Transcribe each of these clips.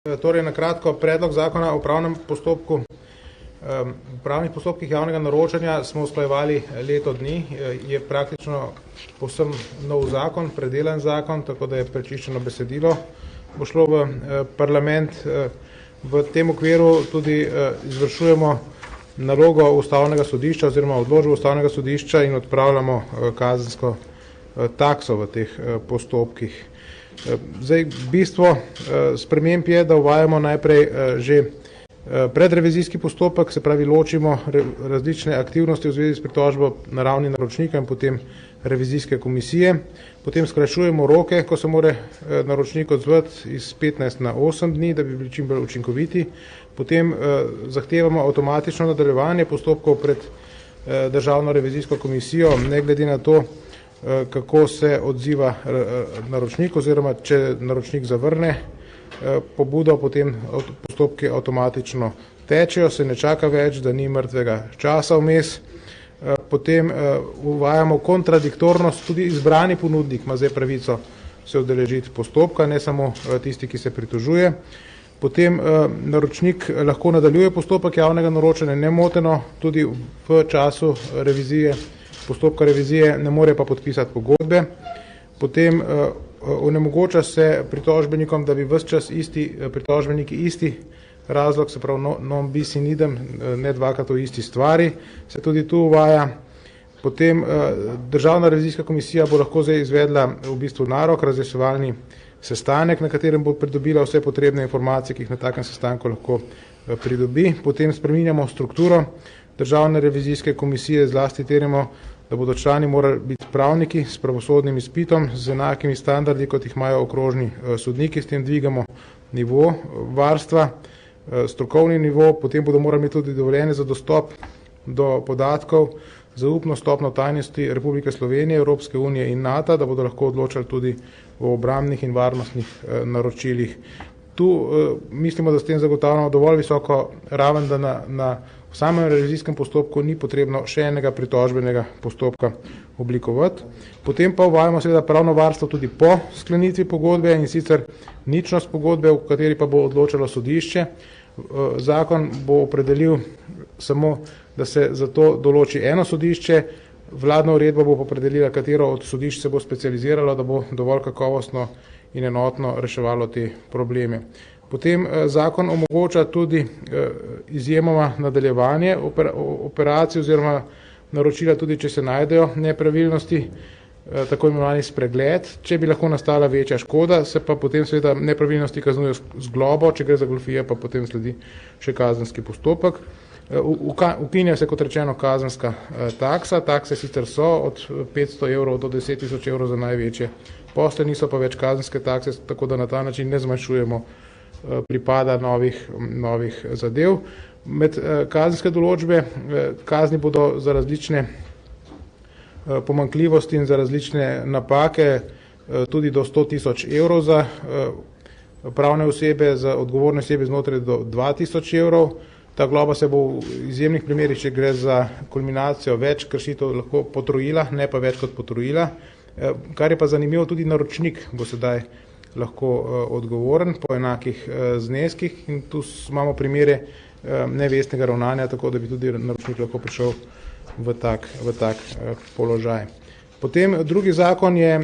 Torej, na kratko, predlog zakona o pravnem postopku. V pravnih postopkih javnega naročanja smo usklajevali leto dni, je praktično povsem nov zakon, predelan zakon, tako da je prečiščeno besedilo. Bo šlo v parlament. V tem okviru tudi izvršujemo nalogo Ustavnega sodišča oziroma odločbo Ustavnega sodišča in odpravljamo kazensko takso v teh postopkih. Zdaj, bistvo sprememb je, da uvajamo najprej že predrevizijski postopek, se pravi ločimo različne aktivnosti v zvezi s pritožbo na ravni naročnika in potem revizijske komisije. Potem skrajšujemo roke, ko se mora naročnik odzvati iz 15 na 8 dni, da bi bili čim bolj učinkoviti. Potem zahtevamo avtomatično nadaljevanje postopkov pred Državno revizijsko komisijo, ne glede na to, kako se odziva naročnik oziroma če naročnik zavrne pobudo, potem postopki avtomatično tečejo, se ne čaka več, da ni mrtvega časa vmes. Potem uvajamo kontradiktornost, tudi izbrani ponudnik ima zdaj pravico se udeležiti postopka, ne samo tisti, ki se pritožuje. Potem naročnik lahko nadaljuje postopek javnega naročanja nemoteno, tudi v času revizije, postopka revizije, ne more pa podpisati pogodbe. Potem onemogoča se pritožbenikom, da bi ves čas pritožbeniki isti razlog, se pravi non bis in idem, ne dvakrat o isti stvari, se tudi tu uvaja. Potem Državna revizijska komisija bo lahko zdaj izvedla v bistvu narok, razreševalni sestanek, na katerem bo pridobila vse potrebne informacije, ki jih na takem sestanku lahko pridobi. Potem spreminjamo strukturo Državne revizijske komisije, zlasti terjamo, da bodo člani morali biti pravniki s pravosodnim izpitom, z enakimi standardi, kot jih imajo okrožni sodniki, s tem dvigamo nivo varstva, strokovni nivo, potem bodo morali imeti tudi dovoljenje za dostop do podatkov, zaupno stopnjo tajnosti Republike Slovenije, Evropske unije in NATO, da bodo lahko odločali tudi o obrambnih in varnostnih naročilih. Tu mislimo, da s tem zagotavljamo dovolj visoko raven, da na v samem revizijskem postopku ni potrebno še enega pritožbenega postopka oblikovati. Potem pa uvajamo seveda pravno varstvo tudi po sklenitvi pogodbe, in sicer ničnost pogodbe, v kateri pa bo odločalo sodišče. Zakon bo opredelil samo, da se za to določi eno sodišče, vladna uredba bo opredelila, katero od sodišč se bo specializiralo, da bo dovolj kakovostno in enotno reševalo te probleme. Potem zakon omogoča tudi izjemoma nadaljevanje operacij oziroma naročila, tudi če se najdejo nepravilnosti, tako imenovani spregled. Če bi lahko nastala večja škoda, se pa potem seveda nepravilnosti kaznujejo z globo, če gre za golfijo, pa potem sledi še kazenski postopek. Ukinja se, kot rečeno, kazenska taksa. Takse sicer so od 500 evrov do 10 tisoč evrov za največje posle, niso pa več kazenske takse, tako da na ta način ne zmanjšujemo pripada novih zadev. Med kazenske določbe kazni bodo za različne pomanjkljivosti in za različne napake tudi do 100 tisoč evrov za pravne osebe, za odgovorne osebe znotraj do 2000 evrov. Ta globa se bo v izjemnih primerih, če gre za kulminacijo več kršitev, lahko potrojila, ne pa več kot potrojila. Kar je pa zanimivo, tudi naročnik bo sedaj lahko odgovoren po enakih zneskih, in tu imamo primere nevestnega ravnanja, tako da bi tudi naročnik lahko prišel v tak položaj. Potem drugi zakon je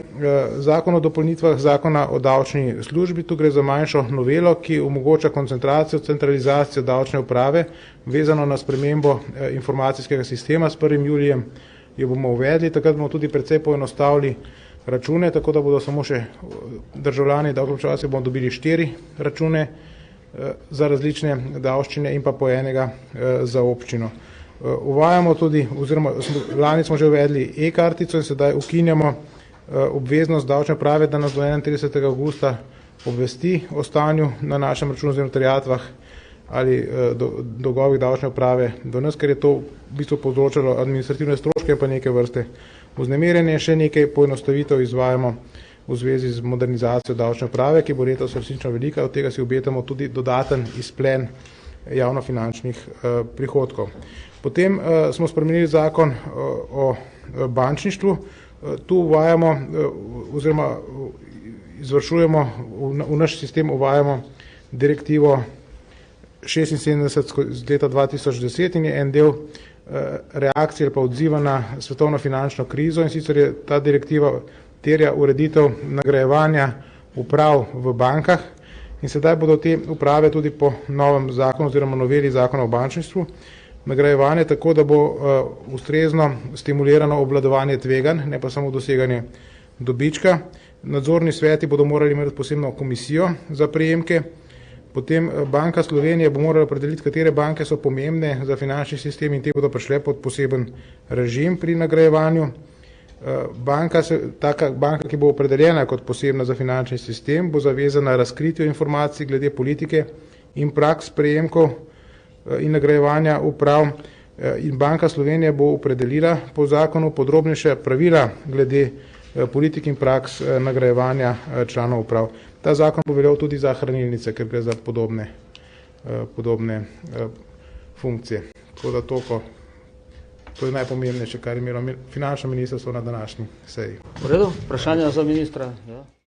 zakon o dopolnitvah zakona o davčni službi. Tu gre za manjšo novelo, ki omogoča koncentracijo, centralizacijo davčne uprave, vezano na spremembo informacijskega sistema. S 1. julijem jo bomo uvedli, takrat bomo tudi precej poenostavili račune, tako da bodo samo še državljani, davkoplačevalci bomo dobili 4 račune za različne davščine in pa po enega za občino. Uvajamo tudi, oziroma lani smo že uvedli e-kartico in sedaj ukinjamo obveznost davčne uprave, da nas do 31. avgusta obvesti o stanju na našem računu oziroma terjatvah ali dolgovih davčne uprave do nas, ker je to v bistvu povzročalo administrativne stroške pa neke vrste vznemirjenje. Še nekaj poenostavitev izvajamo v zvezi z modernizacijo davčne uprave, ki bo letos resnično velika, od tega si obetamo tudi dodaten izplen javnofinančnih prihodkov. Potem smo spremenili zakon o bančništvu. Tu uvajamo oziroma izvršujemo, v naš sistem uvajamo direktivo 76 z leta 2010 in je en del reakcije ali pa odziva na svetovno finančno krizo, in sicer je ta direktiva terja ureditev nagrajevanja uprav v bankah in sedaj bodo te uprave tudi po novem zakonu oziroma noveli zakona o bančništvu nagrajevanje tako, da bo ustrezno stimulirano obvladovanje tveganj, ne pa samo doseganje dobička. Nadzorni sveti bodo morali imeti posebno komisijo za prejemke, potem Banka Slovenije bo morala opredeliti, katere banke so pomembne za finančni sistem in te bodo prišle pod poseben režim pri nagrajevanju. Taka banka, ki bo opredeljena kot posebna za finančni sistem, bo zavezana razkritju informacij glede politike in praks prejemkov in nagrajevanja uprav, in Banka Slovenije bo opredelila po zakonu podrobnejša pravila glede politik in praks nagrajevanja članov uprav. Ta zakon bo veljal tudi za hranilnice, ker gre za podobne funkcije. Tako da to je najpomembnejše, kar je imelo finančno ministrstvo na današnji seji. V redu, vprašanja za ministra? Ja.